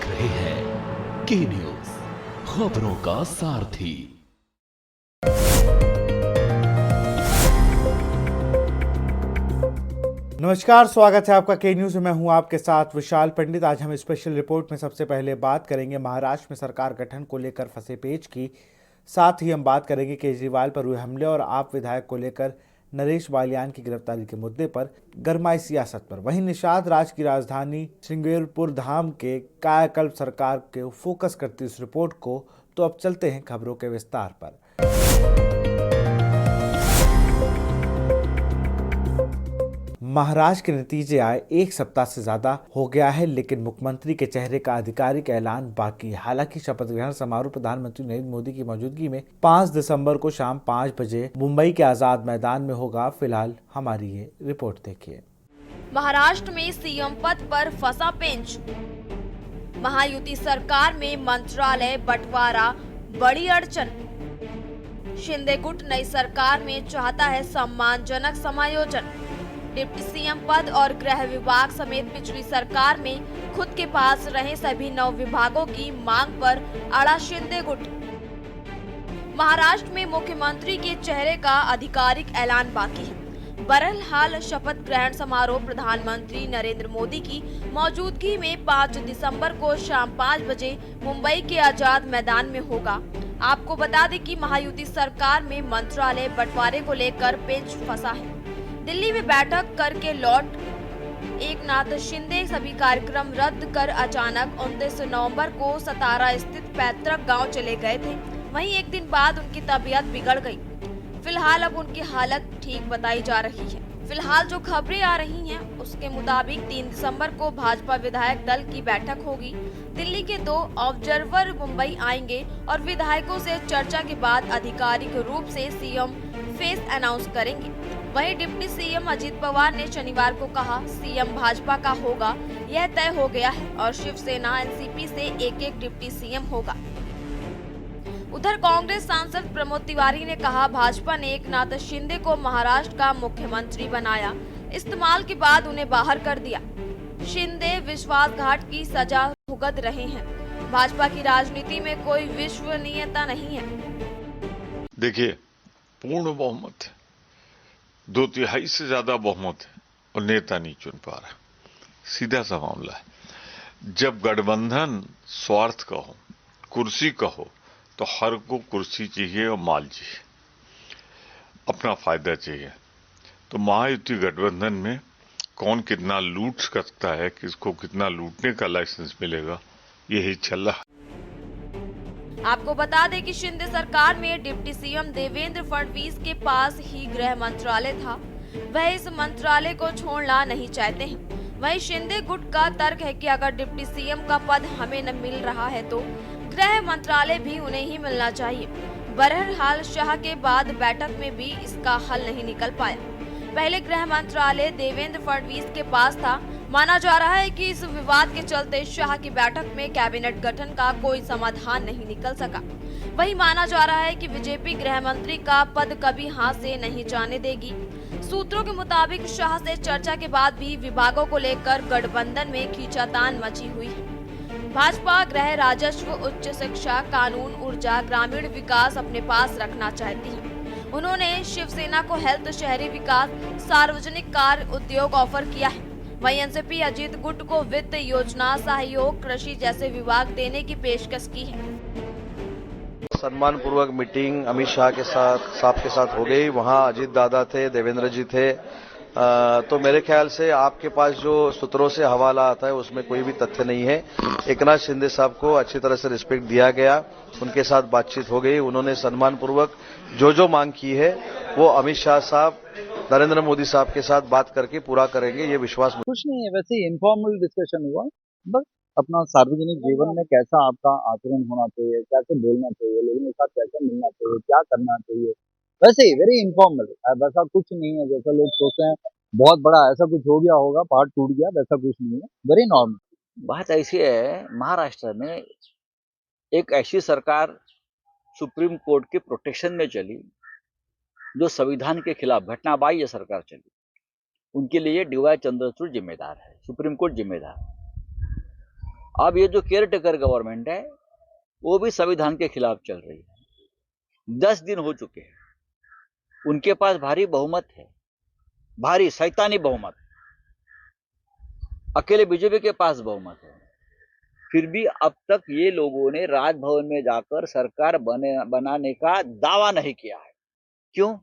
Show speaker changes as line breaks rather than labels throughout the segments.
रहे हैं के न्यूज, खबरों का सारथी।
नमस्कार, स्वागत है आपका के न्यूज में। मैं हूं आपके साथ विशाल पंडित। आज हम स्पेशल रिपोर्ट में सबसे पहले बात करेंगे महाराष्ट्र में सरकार गठन को लेकर फंसे पेच की। साथ ही हम बात करेंगे केजरीवाल पर हुए हमले और आप विधायक को लेकर नरेश बालियान की गिरफ्तारी के मुद्दे पर गरमाई सियासत पर। वहीं निषाद राज की राजधानी श्रृंगेरपुर धाम के कायाकल्प सरकार के फोकस करती इस रिपोर्ट को। तो अब चलते हैं खबरों के विस्तार पर। महाराष्ट्र के नतीजे आए एक सप्ताह से ज्यादा हो गया है, लेकिन मुख्यमंत्री के चेहरे का आधिकारिक ऐलान बाकी है। हालांकि शपथ ग्रहण समारोह प्रधानमंत्री नरेंद्र मोदी की मौजूदगी में 5 दिसंबर को शाम 5 बजे मुंबई के आजाद मैदान में होगा। फिलहाल हमारी ये रिपोर्ट देखिए।
महाराष्ट्र में सीएम पद पर फंसा पेंच। महायुति सरकार में मंत्रालय बंटवारा बड़ी अड़चन। शिंदे गुट नई सरकार में चाहता है सम्मानजनक समायोजन। डिप्टी सीएम पद और गृह विभाग समेत पिछली सरकार में खुद के पास रहे सभी 9 विभागों की मांग पर अड़ा शिंदे गुट। महाराष्ट्र में मुख्यमंत्री के चेहरे का आधिकारिक ऐलान बाकी है। बहरहाल शपथ ग्रहण समारोह प्रधानमंत्री नरेंद्र मोदी की मौजूदगी में 5 दिसंबर को शाम 5 बजे मुंबई के आजाद मैदान में होगा। आपको बता दें कि महायुति सरकार में मंत्रालय बंटवारे को लेकर पेंच फंसा है। दिल्ली में बैठक करके लौट एकनाथ शिंदे सभी कार्यक्रम रद्द कर अचानक 29 नवंबर को सतारा स्थित पैतृक गांव चले गए थे। वहीं एक दिन बाद उनकी तबीयत बिगड़ गई। फिलहाल अब उनकी हालत ठीक बताई जा रही है। फिलहाल जो खबरें आ रही हैं उसके मुताबिक 3 दिसंबर को भाजपा विधायक दल की बैठक होगी। दिल्ली के 2 ऑब्जर्वर मुंबई आएंगे और विधायकों से चर्चा के बाद आधिकारिक रूप से सीएम फेस अनाउंस करेंगे। वहीं डिप्टी सीएम अजित पवार ने शनिवार को कहा, सीएम भाजपा का होगा, यह तय हो गया है और शिवसेना एनसीपी से एक डिप्टी सीएम होगा। उधर कांग्रेस सांसद प्रमोद तिवारी ने कहा, भाजपा ने एकनाथ शिंदे को महाराष्ट्र का मुख्यमंत्री बनाया, इस्तेमाल के बाद उन्हें बाहर कर दिया। शिंदे विश्वासघात की सजा भुगत रहे हैं। भाजपा की राजनीति में कोई विश्वसनीयता नहीं है।
देखिए, पूर्ण बहुमत है, 2/3 से ज्यादा बहुमत है और नेता नहीं चुन पा रहा। सीधा सा मामला है। जब गठबंधन स्वार्थ का हो, कुर्सी का हो, तो हर को कुर्सी चाहिए और माल चाहिए, अपना फायदा चाहिए। तो महायुति गठबंधन में कौन कितना लूट सकता है, किसको कितना लूटने का लाइसेंस मिलेगा, यही चल रहा है।
आपको बता दें कि शिंदे सरकार में डिप्टी सीएम देवेंद्र फडणवीस के पास ही गृह मंत्रालय था। वह इस मंत्रालय को छोड़ना नहीं चाहते हैं। वहीं शिंदे गुट का तर्क है कि अगर डिप्टी सीएम का पद हमें न मिल रहा है तो गृह मंत्रालय भी उन्हें ही मिलना चाहिए। बहरहाल शाह के बाद बैठक में भी इसका हल नहीं निकल पाया। पहले गृह मंत्रालय देवेंद्र फडणवीस के पास था। माना जा रहा है कि इस विवाद के चलते शाह की बैठक में कैबिनेट गठन का कोई समाधान नहीं निकल सका। वही माना जा रहा है कि बीजेपी गृह मंत्री का पद कभी हाथ से नहीं जाने देगी। सूत्रों के मुताबिक शाह से चर्चा के बाद भी विभागों को लेकर गठबंधन में खींचातान मची हुई है। भाजपा गृह, राजस्व, उच्च शिक्षा, कानून, ऊर्जा, ग्रामीण विकास अपने पास रखना चाहती है। उन्होंने शिवसेना को हेल्थ, शहरी विकास, सार्वजनिक कार्य, उद्योग ऑफर किया है। वहीं एनसीपी अजित गुट को वित्त, योजना, सहयोग, कृषि जैसे विभाग देने की पेशकश की है।
सम्मान पूर्वक मीटिंग अमित शाह के साथ हो गई। वहां अजित दादा थे, देवेंद्र जी थे। तो मेरे ख्याल से आपके पास जो सूत्रों से हवाला आता है उसमें कोई भी तथ्य नहीं है। एकनाथ शिंदे साहब को अच्छी तरह से रिस्पेक्ट दिया गया, उनके साथ बातचीत हो गई। उन्होंने सम्मान पूर्वक जो मांग की है वो अमित शाह साहब नरेंद्र मोदी साहब के साथ बात करके पूरा करेंगे, ये विश्वास।
कुछ नहीं है, वैसे इनफॉर्मल डिस्कशन हुआ। बस अपना सार्वजनिक जीवन में कैसा आपका आचरण होना चाहिए, कैसे बोलना चाहिए, लोगों के साथ कैसे मिलना चाहिए, क्या करना चाहिए, वैसे ही वेरी इनफॉर्मल। वैसा कुछ नहीं है जैसा लोग सोचते हैं बहुत बड़ा ऐसा कुछ हो गया होगा, पहाड़ टूट गया, वैसा कुछ नहीं है, वेरी नॉर्मल।
बात ऐसी है, महाराष्ट्र में एक ऐसी सरकार सुप्रीम कोर्ट के प्रोटेक्शन में चली जो संविधान के खिलाफ घटनाबाह्य सरकार चली। उनके लिए डीवाई चंद्रचूड़ जिम्मेदार है, सुप्रीम कोर्ट जिम्मेदार। अब ये जो केयर टेकर गवर्नमेंट है वो भी संविधान के खिलाफ चल रही है। 10 दिन हो चुके हैं, उनके पास भारी बहुमत है, भारी शैतानी बहुमत, अकेले बीजेपी के पास बहुमत है, फिर भी अब तक ये लोगों ने राजभवन में जाकर सरकार बनाने का दावा नहीं किया है। क्यों?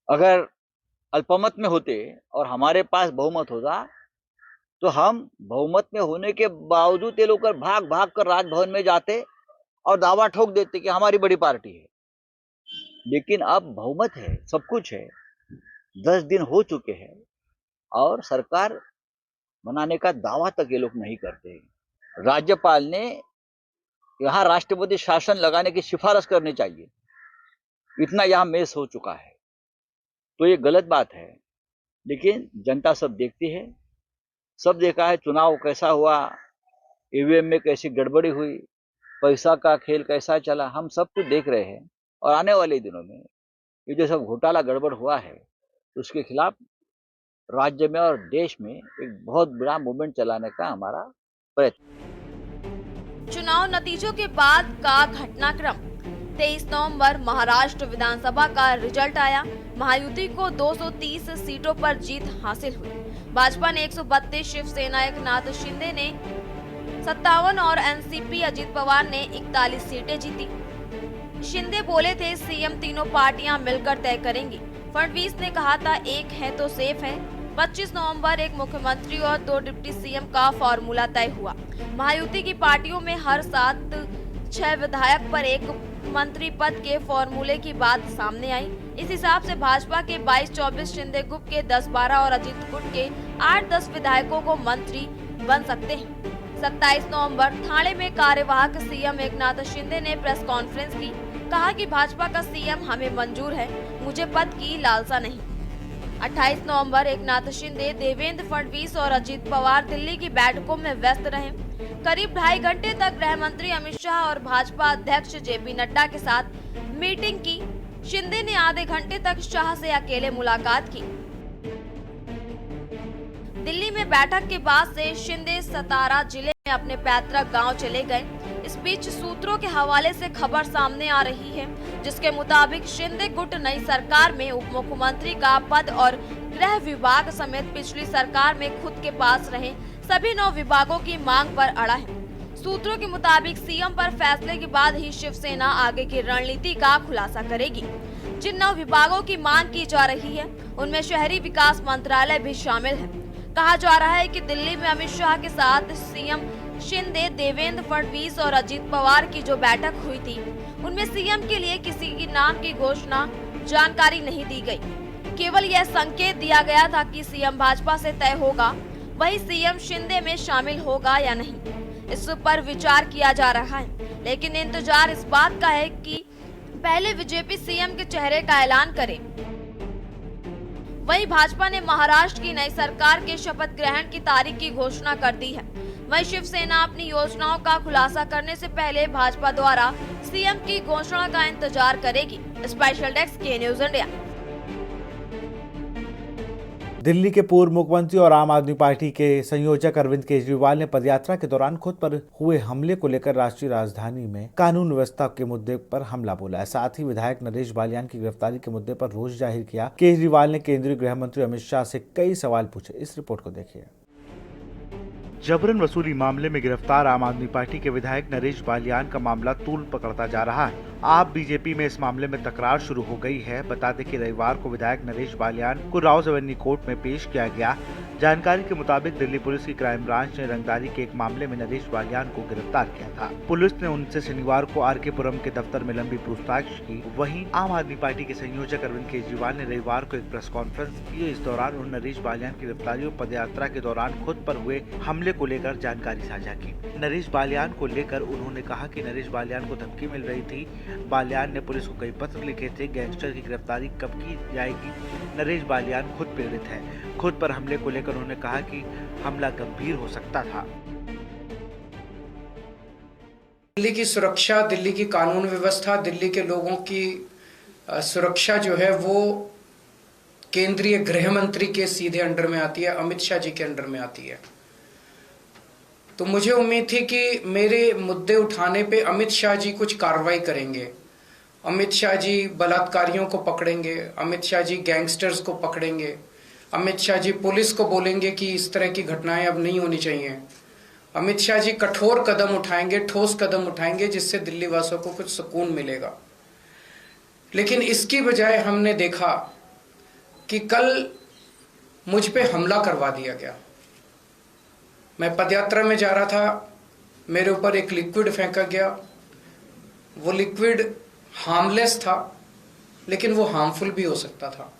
अगर अल्पमत में होते और हमारे पास बहुमत होता तो हम बहुमत में होने के बावजूद ये लोग भाग भाग कर राजभवन में जाते और दावा ठोक देते कि हमारी बड़ी पार्टी है। लेकिन अब बहुमत है, सब कुछ है, 10 दिन हो चुके हैं और सरकार बनाने का दावा तक ये लोग नहीं करते। राज्यपाल ने यहाँ राष्ट्रपति शासन लगाने की सिफारिश करनी चाहिए, इतना यहाँ मेस हो चुका है। तो ये गलत बात है, लेकिन जनता सब देखती है, सब देखा है चुनाव कैसा हुआ, ईवीएम में कैसी गड़बड़ी हुई, पैसा का खेल कैसा चला, हम सब कुछ देख रहे हैं। और आने वाले दिनों में ये जो सब घोटाला गड़बड़ हुआ है उसके खिलाफ राज्य में और देश में एक बहुत बड़ा मूवमेंट चलाने का हमारा प्रयत्न।
चुनाव नतीजों के बाद का घटनाक्रम। 23 नवंबर महाराष्ट्र विधानसभा का रिजल्ट आया। महायुति को 230 सीटों पर जीत हासिल हुई। भाजपा ने 132, शिवसेना एकनाथ शिंदे ने 57 और एनसीपी अजित पवार ने 41 सीटें जीती। शिंदे बोले थे सीएम तीनों पार्टियां मिलकर तय करेंगी। फडणवीस ने कहा था एक है तो सेफ है। 25 नवंबर एक मुख्यमंत्री और 2 डिप्टी सीएम का फॉर्मूला तय हुआ। महायुति की पार्टियों में हर 7-6 विधायक पर एक मंत्री पद के फॉर्मूले की बात सामने आई। इस हिसाब से भाजपा के 22-24, शिंदे गुट के 10-12 और अजित गुट के 8-10 विधायकों को मंत्री बन सकते हैं। 27 नवंबर थाने में कार्यवाहक सीएम एकनाथ शिंदे ने प्रेस कॉन्फ्रेंस की, कहा कि भाजपा का सीएम हमें मंजूर है, मुझे पद की लालसा नहीं। 28 नवंबर एकनाथ शिंदे, देवेंद्र फडणवीस और अजित पवार दिल्ली की बैठकों में व्यस्त रहे। करीब 2.5 घंटे तक गृह मंत्री अमित शाह और भाजपा अध्यक्ष जेपी नड्डा के साथ मीटिंग की। शिंदे ने आधे घंटे तक शाह से अकेले मुलाकात की। दिल्ली में बैठक के बाद से शिंदे सतारा जिले में अपने पैतृक गांव चले गए। इस बीच सूत्रों के हवाले से खबर सामने आ रही है, जिसके मुताबिक शिंदे गुट नई सरकार में उप मुख्यमंत्री का पद और गृह विभाग समेत पिछली सरकार में खुद के पास रहे सभी 9 विभागों की मांग पर अड़ा है। सूत्रों के मुताबिक सीएम पर फैसले के बाद ही शिवसेना आगे की रणनीति का खुलासा करेगी। जिन 9 विभागों की मांग की जा रही है उनमें शहरी विकास मंत्रालय भी शामिल है। कहा जा रहा है कि दिल्ली में अमित शाह के साथ सीएम शिंदे, देवेंद्र फडणवीस और अजित पवार की जो बैठक हुई थी उनमें सीएम के लिए किसी की नाम की घोषणा जानकारी नहीं दी गई। केवल यह संकेत दिया गया था कि सीएम भाजपा से तय होगा, वही सीएम शिंदे में शामिल होगा या नहीं, इस पर विचार किया जा रहा है। लेकिन इंतजार इस बात का है कि पहले बीजेपी सीएम के चेहरे का ऐलान करे। वहीं भाजपा ने महाराष्ट्र की नई सरकार के शपथ ग्रहण की तारीख की घोषणा कर दी है। वहीं शिवसेना अपनी योजनाओं का खुलासा करने से पहले भाजपा द्वारा सीएम की घोषणा का इंतजार करेगी। स्पेशल डेस्क के न्यूज इंडिया।
दिल्ली के पूर्व मुख्यमंत्री और आम आदमी पार्टी के संयोजक अरविंद केजरीवाल ने पदयात्रा के दौरान खुद पर हुए हमले को लेकर राष्ट्रीय राजधानी में कानून व्यवस्था के मुद्दे पर हमला बोला है। साथ ही विधायक नरेश बालियान की गिरफ्तारी के मुद्दे पर रोष जाहिर किया। केजरीवाल ने केंद्रीय गृह मंत्री अमित शाह से कई सवाल पूछे। इस रिपोर्ट को देखिए। जबरन वसूली मामले में गिरफ्तार आम आदमी पार्टी के विधायक नरेश बालियान का मामला तूल पकड़ता जा रहा है। आप बीजेपी में इस मामले में तकरार शुरू हो गई है। बता दें कि रविवार को विधायक नरेश बालियान को राउज एवेन्यू कोर्ट में पेश किया गया। जानकारी के मुताबिक दिल्ली पुलिस की क्राइम ब्रांच ने रंगदारी के एक मामले में नरेश बालियान को गिरफ्तार किया था। पुलिस ने उनसे शनिवार को आरके पुरम के दफ्तर में लंबी पूछताछ की। वहीं आम आदमी पार्टी के संयोजक अरविंद केजरीवाल ने रविवार को एक प्रेस कॉन्फ्रेंस की। इस दौरान उन्होंने नरेश बालियान की गिरफ्तारी और पदयात्रा के दौरान खुद पर हुए हमले को लेकर जानकारी साझा की। नरेश बालियान को लेकर उन्होंने कहा कि नरेश बालियान को धमकी मिल रही थी। बालियान ने पुलिस को कई पत्र लिखे थे। गैंगस्टर की गिरफ्तारी कब की जाएगी? नरेश बालियान खुद पीड़ित है। खुद पर हमले को लेकर उन्होंने कहा कि हमला गंभीर हो सकता था।
दिल्ली की सुरक्षा, दिल्ली की कानून व्यवस्था, दिल्ली के लोगों की सुरक्षा जो है वो केंद्रीय गृह मंत्री के सीधे अंडर में आती है, अमित शाह जी के अंडर में आती है। तो मुझे उम्मीद थी कि मेरे मुद्दे उठाने पे अमित शाह जी कुछ कार्रवाई करेंगे, अमित शाह जी बलात्कारियों को पकड़ेंगे, अमित शाह जी गैंगस्टर्स को पकड़ेंगे, अमित शाह जी पुलिस को बोलेंगे कि इस तरह की घटनाएं अब नहीं होनी चाहिए, अमित शाह जी कठोर कदम उठाएंगे, ठोस कदम उठाएंगे जिससे दिल्ली वासियों को कुछ सुकून मिलेगा। लेकिन इसकी बजाय हमने देखा कि कल मुझ पे हमला करवा दिया गया। मैं पदयात्रा में जा रहा था, मेरे ऊपर एक लिक्विड फेंका गया। वो लिक्विड हार्मलेस था, लेकिन वो हार्मफुल भी हो सकता था।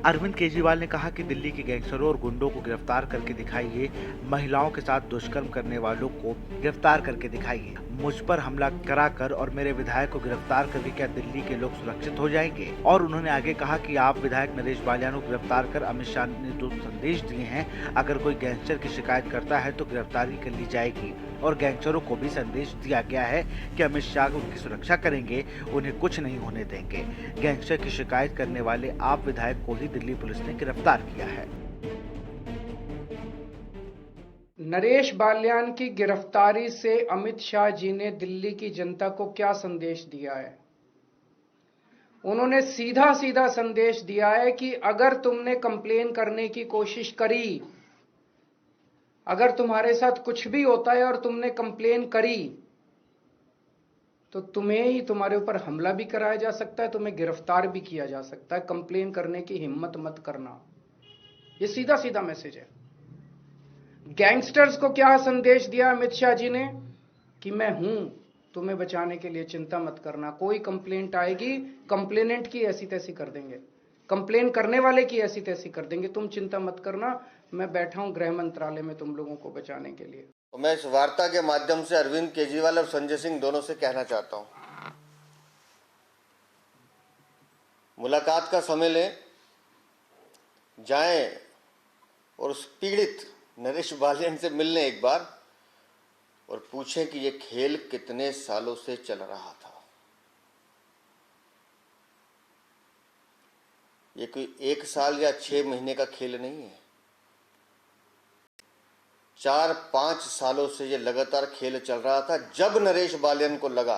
अरविंद केजरीवाल ने कहा कि दिल्ली के गैंगस्टरों और गुंडों को गिरफ्तार करके दिखाइए, महिलाओं के साथ दुष्कर्म करने वालों को गिरफ्तार करके दिखाइए। मुझ पर हमला कराकर और मेरे विधायक को गिरफ्तार करके क्या दिल्ली के लोग सुरक्षित हो जाएंगे? और उन्होंने आगे कहा कि आप विधायक नरेश बालियान को गिरफ्तार कर अमित शाह ने जो संदेश दिए हैं, अगर कोई गैंगस्टर की शिकायत करता है तो गिरफ्तारी कर ली जाएगी। और गैंगस्टरों को भी संदेश दिया गया है कि अमित शाह उनकी सुरक्षा करेंगे, उन्हें कुछ नहीं होने देंगे। गैंगस्टर की शिकायत करने वाले आप विधायक को ही दिल्ली पुलिस ने गिरफ्तार किया है।
नरेश बालियान की गिरफ्तारी से अमित शाह जी ने दिल्ली की जनता को क्या संदेश दिया है? उन्होंने सीधा सीधा संदेश दिया है कि अगर तुमने कंप्लेन करने की कोशिश करी, अगर तुम्हारे साथ कुछ भी होता है और तुमने कंप्लेन करी, तो तुम्हें ही तुम्हारे ऊपर हमला भी कराया जा सकता है, तुम्हें गिरफ्तार भी किया जा सकता है। कंप्लेन करने की हिम्मत मत करना। ये सीधा सीधा मैसेज है। गैंगस्टर्स को क्या संदेश दिया अमित शाह जी ने? कि मैं हूं तुम्हें बचाने के लिए, चिंता मत करना। कोई कंप्लेंट आएगी, कंप्लेनेंट की ऐसी तैसी कर देंगे, कंप्लेन करने वाले की ऐसी तैसी कर देंगे, तुम चिंता मत करना, मैं बैठा हूं गृह मंत्रालय में तुम लोगों को बचाने के लिए।
तो मैं इस वार्ता के माध्यम से अरविंद केजरीवाल और संजय सिंह दोनों से कहना चाहता हूं, मुलाकात का समय लें, जाएं और उस पीड़ित नरेश बालियान से मिलने एक बार और पूछें कि ये खेल कितने सालों से चल रहा था। ये कोई 1 साल या 6 महीने का खेल नहीं है। 4-5 सालों से ये लगातार खेल चल रहा था। जब नरेश बालियान को लगा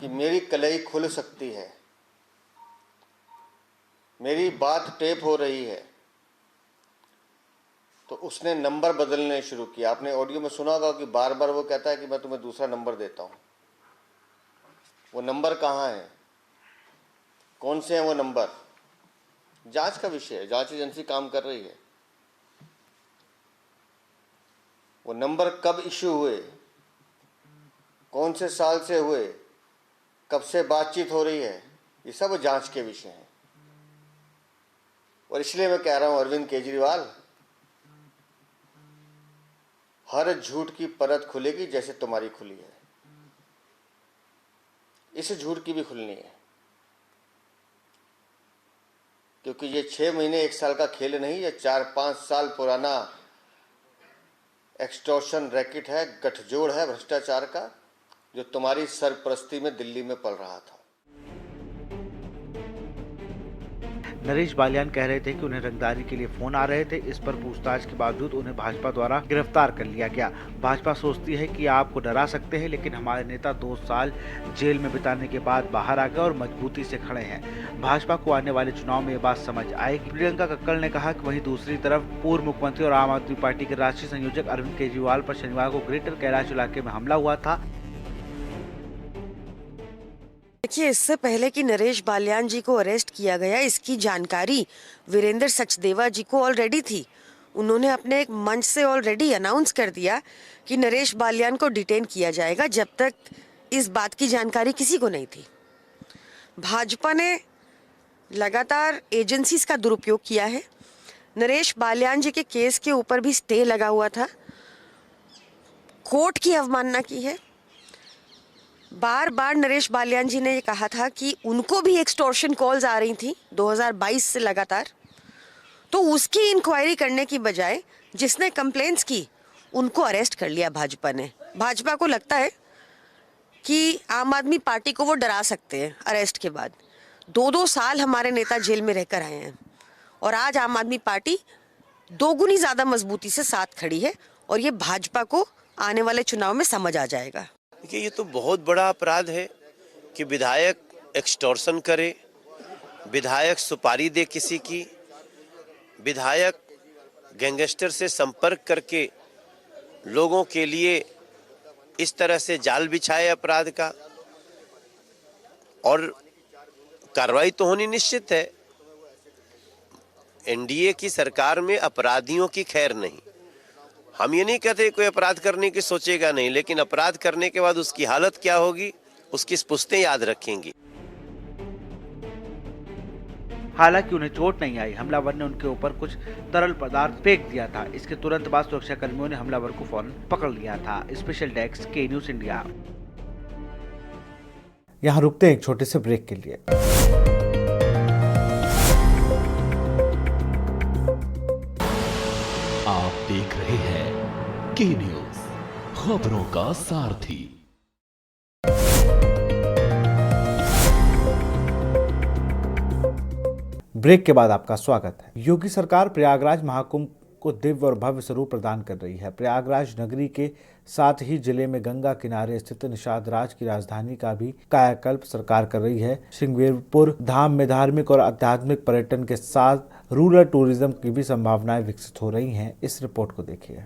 कि मेरी कलई खुल सकती है, मेरी बात टेप हो रही है, तो उसने नंबर बदलने शुरू किया। आपने ऑडियो में सुना होगा कि बार बार वो कहता है कि मैं तुम्हें दूसरा नंबर देता हूं। वो नंबर कहां है, कौन से हैं वो नंबर? जांच का विषय है, जांच एजेंसी काम कर रही है। वो नंबर कब इश्यू हुए, कौन से साल से हुए, कब से बातचीत हो रही है, ये सब जांच के विषय हैं। और इसलिए मैं कह रहा हूं अरविंद केजरीवाल, हर झूठ की परत खुलेगी जैसे तुम्हारी खुली है, इस झूठ की भी खुलनी है। क्योंकि ये 6 महीने 1 साल का खेल नहीं, ये 4-5 साल पुराना एक्सटॉर्शन रैकेट है, गठजोड़ है भ्रष्टाचार का, जो तुम्हारी सरपरस्ती में दिल्ली में पल रहा था।
नरेश बालियान कह रहे थे कि उन्हें रंगदारी के लिए फोन आ रहे थे। इस पर पूछताछ के बावजूद उन्हें भाजपा द्वारा गिरफ्तार कर लिया गया। भाजपा सोचती है कि आपको डरा सकते हैं, लेकिन हमारे नेता 2 साल जेल में बिताने के बाद बाहर आ गए और मजबूती से खड़े हैं। भाजपा को आने वाले चुनाव में ये बात समझ आएगी। प्रियंका कक्कड़ ने कहा कि वहीं दूसरी तरफ पूर्व मुख्यमंत्री और आम आदमी पार्टी के राष्ट्रीय संयोजक अरविंद केजरीवाल पर शनिवार को ग्रेटर कैलाश इलाके में हमला हुआ था।
देखिए, इससे पहले कि नरेश बालियान जी को अरेस्ट किया गया, इसकी जानकारी वीरेंद्र सचदेवा जी को ऑलरेडी थी। उन्होंने अपने एक मंच से ऑलरेडी अनाउंस कर दिया कि नरेश बालियान को डिटेन किया जाएगा। जब तक इस बात की जानकारी किसी को नहीं थी। भाजपा ने लगातार एजेंसीज का दुरुपयोग किया है। नरेश बालियान जी के केस के ऊपर भी स्टे लगा हुआ था, कोर्ट की अवमानना की है। बार बार नरेश बालियान जी ने ये कहा था कि उनको भी एक्सटॉर्शन कॉल्स आ रही थी 2022 से लगातार। तो उसकी इंक्वायरी करने की बजाय जिसने कंप्लेंट्स की उनको अरेस्ट कर लिया भाजपा ने। भाजपा को लगता है कि आम आदमी पार्टी को वो डरा सकते हैं अरेस्ट के बाद। 2-2 साल हमारे नेता जेल में रहकर आए हैं और आज आम आदमी पार्टी दोगुनी ज्यादा मजबूती से साथ खड़ी है और ये भाजपा को आने वाले चुनाव में समझ आ जाएगा।
देखिए, ये तो बहुत बड़ा अपराध है कि विधायक एक्सटॉर्शन करे, विधायक सुपारी दे किसी की, विधायक गैंगस्टर से संपर्क करके लोगों के लिए इस तरह से जाल बिछाए अपराध का। और कार्रवाई तो होनी निश्चित है। एनडीए की सरकार में अपराधियों की खैर नहीं। हम ये नहीं कहते कोई अपराध करने की सोचेगा नहीं, लेकिन अपराध करने के बाद उसकी हालत क्या होगी, उसकी पुश्तें याद रखेंगी।
हालांकि उन्हें चोट नहीं आई। हमलावर ने उनके ऊपर कुछ तरल पदार्थ फेंक दिया था। इसके तुरंत बाद सुरक्षा कर्मियों ने हमलावर को फौरन पकड़ लिया था। स्पेशल डेस्क के न्यूज इंडिया। यहाँ रुकते हैं एक छोटे से ब्रेक के लिए।
आप देख रहे हैं के न्यूज, खबरों का सारथी।
ब्रेक के बाद आपका स्वागत है। योगी सरकार प्रयागराज महाकुंभ को दिव्य और भव्य स्वरूप प्रदान कर रही है। प्रयागराज नगरी के साथ ही जिले में गंगा किनारे स्थित निषाद राज की राजधानी का भी कायाकल्प सरकार कर रही है। श्रृंगवेरपुर धाम में धार्मिक और आध्यात्मिक पर्यटन के साथ रूरल टूरिज्म की भी संभावनाएं विकसित हो रही हैं। इस रिपोर्ट को देखिए।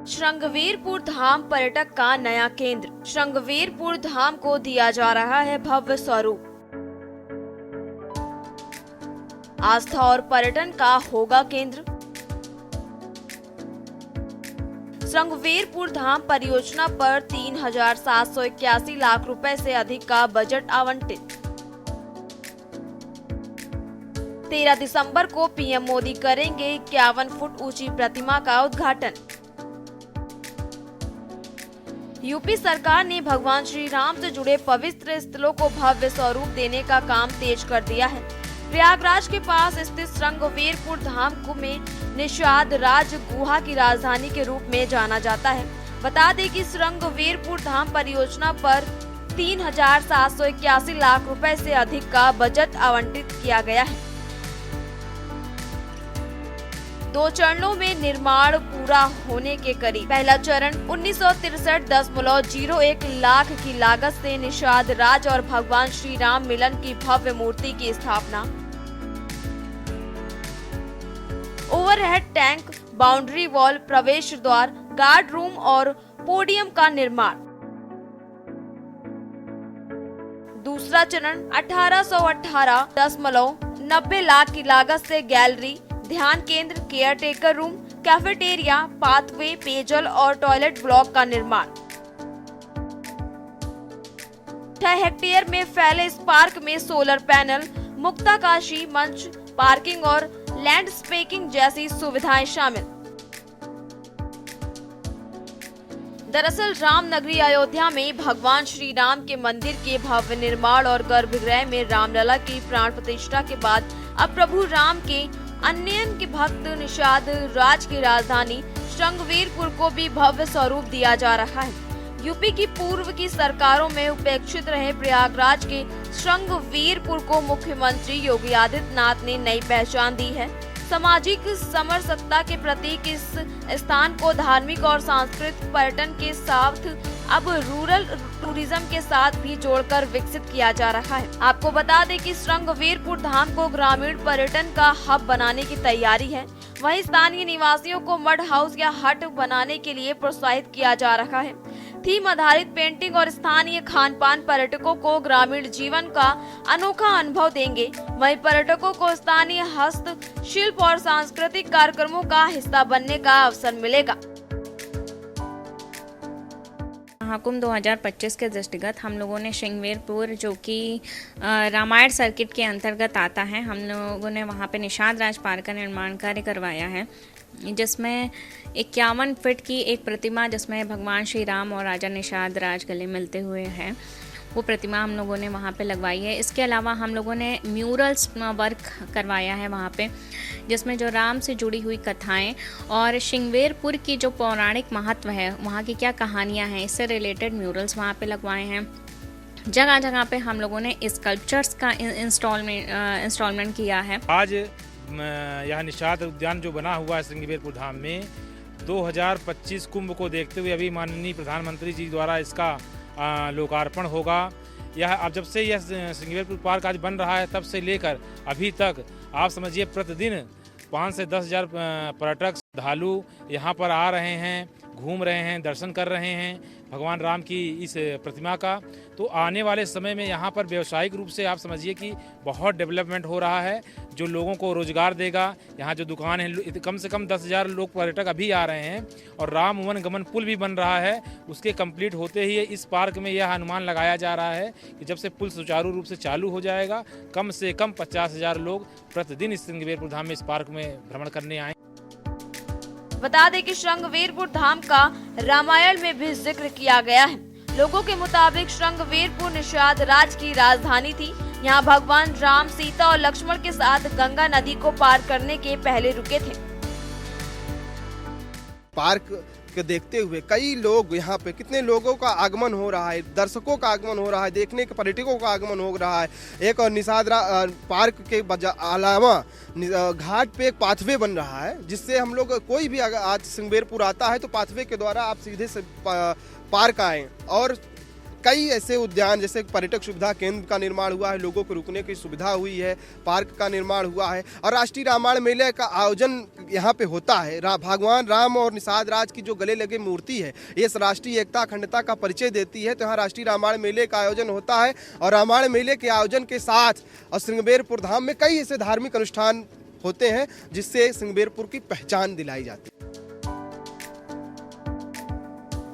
श्रृंगवेरपुर धाम पर्यटक का नया केंद्र। श्रृंगवेरपुर धाम को दिया जा रहा है भव्य स्वरूप। आस्था और पर्यटन का होगा केंद्र। श्रृंगवेरपुर धाम परियोजना पर 3,781 लाख रुपए से अधिक का बजट आवंटित। 13 दिसंबर को पीएम मोदी करेंगे 51 फुट ऊंची प्रतिमा का उद्घाटन। यूपी सरकार ने भगवान श्री राम से जुड़े पवित्र स्थलों को भव्य स्वरूप देने का काम तेज कर दिया है। प्रयागराज के पास स्थित श्रृंगवेरपुर धाम को में निषाद राज गुहा की राजधानी के रूप में जाना जाता है। बता दें कि श्रृंगवेरपुर धाम परियोजना पर 3,781 लाख रुपए से अधिक का बजट आवंटित किया गया है। 2 चरणों में निर्माण पूरा होने के करीब। पहला चरण 1963.01 लाख की लागत से निषाद राज और भगवान श्री राम मिलन की भव्य मूर्ति की स्थापना, ओवरहेड टैंक, बाउंड्री वॉल, प्रवेश द्वार, गार्ड रूम और पोडियम का निर्माण। दूसरा चरण 1818.90 लाख की लागत से गैलरी, ध्यान केंद्र, care taker room, cafeteria, pathway, पेयजल और टॉयलेट ब्लॉक का निर्माण। 6 हेक्टेयर में फैले इस पार्क में सोलर पैनल, मुक्ताकाशी मंच, पार्किंग और लैंडस्केपिंग जैसी सुविधाएं शामिल। दरअसल रामनगरी अयोध्या में भगवान श्री राम के मंदिर के भव्य निर्माण और गर्भगृह में रामलला की प्राण प्रतिष्ठा के बाद अब प्रभु राम के अन्यन के भक्त निषाद राज की राजधानी श्रृंगवेरपुर को भी भव्य स्वरूप दिया जा रहा है। यूपी की पूर्व की सरकारों में उपेक्षित रहे प्रयागराज के श्रृंगवेरपुर को मुख्यमंत्री योगी आदित्यनाथ ने नई पहचान दी है। सामाजिक समरसत्ता के प्रतीक इस स्थान को धार्मिक और सांस्कृतिक पर्यटन के साथ अब रूरल टूरिज्म के साथ भी जोड़कर विकसित किया जा रहा है। आपको बता दें कि श्रृंगवेरपुर धाम को ग्रामीण पर्यटन का हब बनाने की तैयारी है। वहीं स्थानीय निवासियों को मड हाउस या हट बनाने के लिए प्रोत्साहित किया जा रहा है। थीम आधारित पेंटिंग और स्थानीय खान पान पर्यटकों को ग्रामीण जीवन का अनोखा अनुभव देंगे। वहीं पर्यटकों को स्थानीय हस्तशिल्प और सांस्कृतिक कार्यक्रमों का हिस्सा बनने का अवसर मिलेगा।
महाकुंभ 2025 के दृष्टिगत हम लोगों ने श्रृंगवेरपुर, जो कि रामायण सर्किट के अंतर्गत आता है, हम लोगों ने वहाँ पे निषाद राज पार्क का निर्माण कार्य करवाया है, जिसमें 51 फीट की एक प्रतिमा, जिसमें भगवान श्री राम और राजा निषाद राज गले मिलते हुए हैं, वो प्रतिमा हम लोगों ने वहाँ पे लगवाई है। इसके अलावा हम लोगों ने म्यूरल्स वर्क करवाया है वहाँ पे, जिसमें जो राम से जुड़ी हुई कथाएं और श्रृंगवेरपुर की जो पौराणिक महत्व है, वहाँ की क्या कहानियाँ हैं, इससे रिलेटेड म्यूरल्स वहाँ पे लगवाए हैं। जगह जगह पे हम लोगों ने स्कल्पचर्स का इंस्टॉलमेंट किया है।
आज यह निषाद उद्यान जो बना हुआ है श्रृंगवेरपुर धाम में 2025 कुंभ को देखते हुए अभी माननीय प्रधानमंत्री जी द्वारा इसका लोकार्पण होगा। यह अब जब से यह श्रृंगवेरपुर पार्क आज बन रहा है तब से लेकर अभी तक आप समझिए प्रतिदिन 5 से 10 हज़ार पर्यटक श्रद्धालु यहाँ पर आ रहे हैं, घूम रहे हैं, दर्शन कर रहे हैं भगवान राम की इस प्रतिमा का। तो आने वाले समय में यहाँ पर व्यावसायिक रूप से आप समझिए कि बहुत डेवलपमेंट हो रहा है, जो लोगों को रोजगार देगा। यहाँ जो दुकान है कम से कम 10,000 लोग पर्यटक अभी आ रहे हैं और राम वन गमन पुल भी बन रहा है। उसके कंप्लीट होते ही इस पार्क में यह अनुमान लगाया जा रहा है कि जब से पुल सुचारू रूप से चालू हो जाएगा कम से कम 50,000 लोग प्रतिदिन इस श्रृंगवेरपुर धाम में इस पार्क में भ्रमण करने आए।
बता दें कि श्रृंगवेरपुर धाम का रामायण में भी जिक्र किया गया है। लोगों के मुताबिक श्रृंगवेरपुर निषाद राज की राजधानी थी। यहाँ भगवान राम, सीता और लक्ष्मण के साथ गंगा नदी को पार करने के पहले रुके थे।
पार्क के देखते हुए कई लोग यहाँ पे कितने लोगों का आगमन हो रहा है, दर्शकों का आगमन हो रहा है, देखने के पर्यटकों का आगमन हो रहा है। एक और निषाद पार्क के अलावा घाट पे एक पाथवे बन रहा है जिससे हम लोग कोई भी अगर आज श्रृंगवेरपुर आता है तो पाथवे के द्वारा आप सीधे से पार्क आएँ। और कई ऐसे उद्यान जैसे पर्यटक सुविधा केंद्र का निर्माण हुआ है, लोगों को रुकने की सुविधा हुई है, पार्क का निर्माण हुआ है और राष्ट्रीय रामायण मेले का आयोजन यहाँ पे होता है। भगवान राम और निषाद राज की जो गले लगे मूर्ति है ये राष्ट्रीय एकता अखंडता का परिचय देती है। तो यहाँ राष्ट्रीय रामायण मेले का आयोजन होता है और रामायण मेले के आयोजन के साथ और श्रृंगवेरपुर धाम में कई ऐसे धार्मिक अनुष्ठान होते हैं जिससे श्रृंगवेरपुर की पहचान दिलाई जाती है।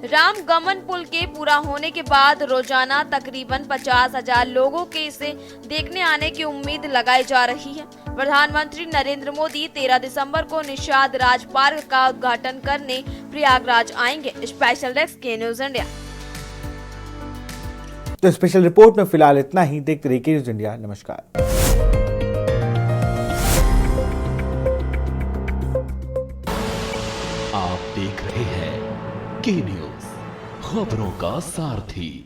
राम गमन पुल के पूरा होने के बाद रोजाना तकरीबन 50,000 लोगों के इसे देखने आने की उम्मीद लगाई जा रही है। प्रधानमंत्री नरेंद्र मोदी 13 दिसंबर को निषाद राज पार्क का उद्घाटन करने प्रयागराज आएंगे। स्पेशल डेस्क के न्यूज इंडिया।
तो स्पेशल रिपोर्ट में फिलहाल इतना ही। देखते रहिए न्यूज इंडिया। नमस्कार।
आप देख रहे हैं के न्यूज, खबरों का सारथी।